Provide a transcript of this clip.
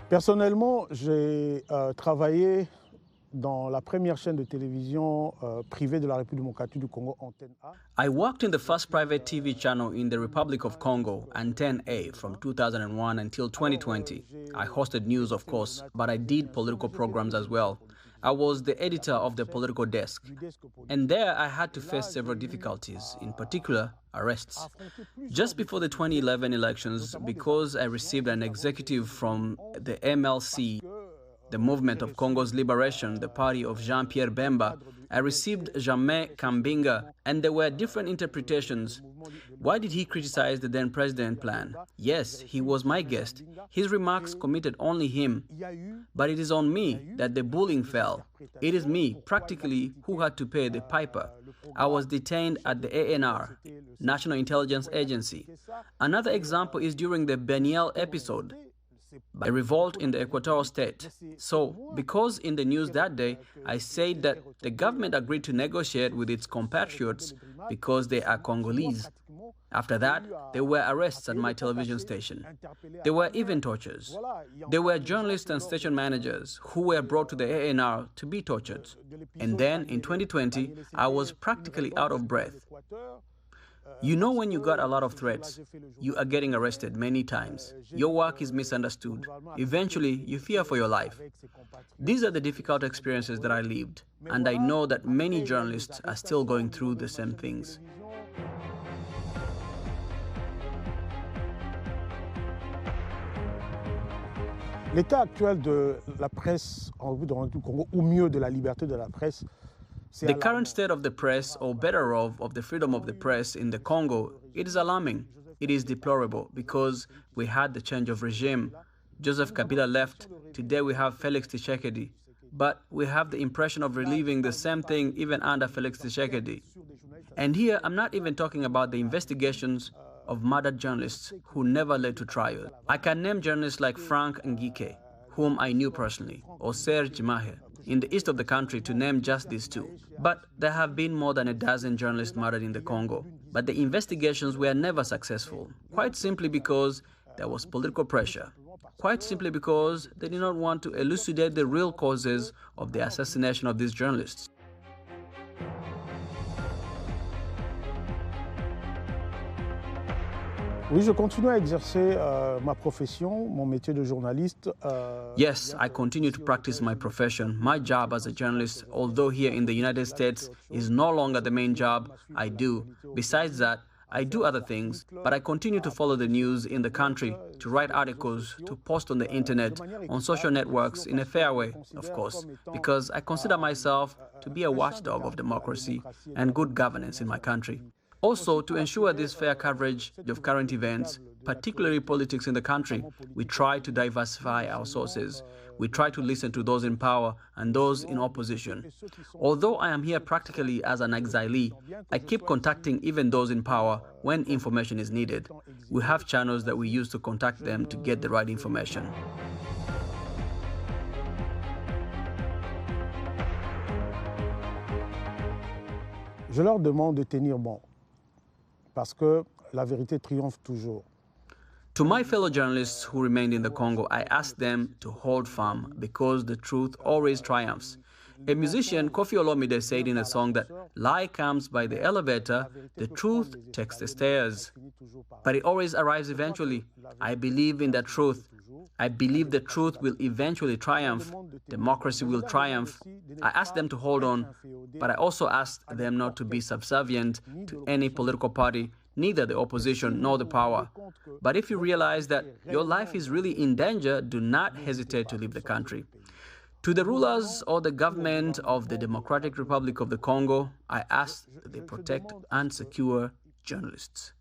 Personnellement, j'ai travaillé dans la première chaîne de télévision privée de la République démocratique du Congo, Antenne A. I worked in the first private TV channel in the Republic of Congo, Antenne A, from 2001 until 2020. I hosted news, of course, but I did political programs as well. I was the editor of the political desk. And there I had to face several difficulties, in particular, arrests. Just before the 2011 elections, because I received an executive from the MLC, the Movement of Congo's Liberation, the party of Jean-Pierre Bemba, I received Jamais Kambinga, and there were different interpretations. Why did he criticize the then president plan? Yes, he was my guest. His remarks committed only him. But it is on me that the bullying fell. It is me, practically, who had to pay the piper. I was detained at the ANR, National Intelligence Agency. Another example is during the Beniel episode, a revolt in the Equatorial State. So, because in the news that day, I said that the government agreed to negotiate with its compatriots because they are Congolese. After that, there were arrests at my television station. There were even tortures. There were journalists and station managers who were brought to the ANR to be tortured. And then, in 2020, I was practically out of breath. You know, when you got a lot of threats, you are getting arrested many times. Your work is misunderstood. Eventually, you fear for your life. These are the difficult experiences that I lived, and I know that many journalists are still going through the same things. L'état actuel de la presse en République du Congo, ou mieux de la liberté de la presse, the current state of the press, or better of the freedom of the press in the Congo, it is alarming. It is deplorable because we had the change of regime. Joseph Kabila left. Today we have Felix Tshisekedi. But we have the impression of reliving the same thing even under Felix Tshisekedi. And here I'm not even talking about the investigations of murdered journalists who never led to trial. I can name journalists like Frank Ngike, whom I knew personally, or Serge Mahe, in the east of the country, to name just these two. But there have been more than a dozen journalists murdered in the Congo. But the investigations were never successful, quite simply because there was political pressure, quite simply because they did not want to elucidate the real causes of the assassination of these journalists. Oui, je continue à exercer ma profession, mon métier de journaliste. Yes, I continue to practice my profession, my job as a journalist, although here in the United States is no longer the main job I do. Besides that, I do other things, but I continue to follow the news in the country, to write articles, to post on the internet, on social networks, in a fair way, of course, because I consider myself to be a watchdog of democracy and good governance in my country. Also, to ensure this fair coverage of current events, particularly politics in the country, we try to diversify our sources. We try to listen to those in power and those in opposition. Although I am here practically as an exilee, I keep contacting even those in power when information is needed. We have channels that we use to contact them to get the right information. Je leur demande de tenir bon, parce que la vérité triomphe toujours. To my fellow journalists who remained in the Congo, I asked them to hold firm because the truth always triumphs. A musician, Koffi Olomide, said in a song that lie comes by the elevator, the truth takes the stairs. But it always arrives eventually. I believe in that truth. I believe the truth will eventually triumph. Democracy will triumph. I asked them to hold on, but I also asked them not to be subservient to any political party, neither the opposition nor the power. But if you realize that your life is really in danger, do not hesitate to leave the country. To the rulers or the government of the Democratic Republic of the Congo, I ask that they protect and secure journalists.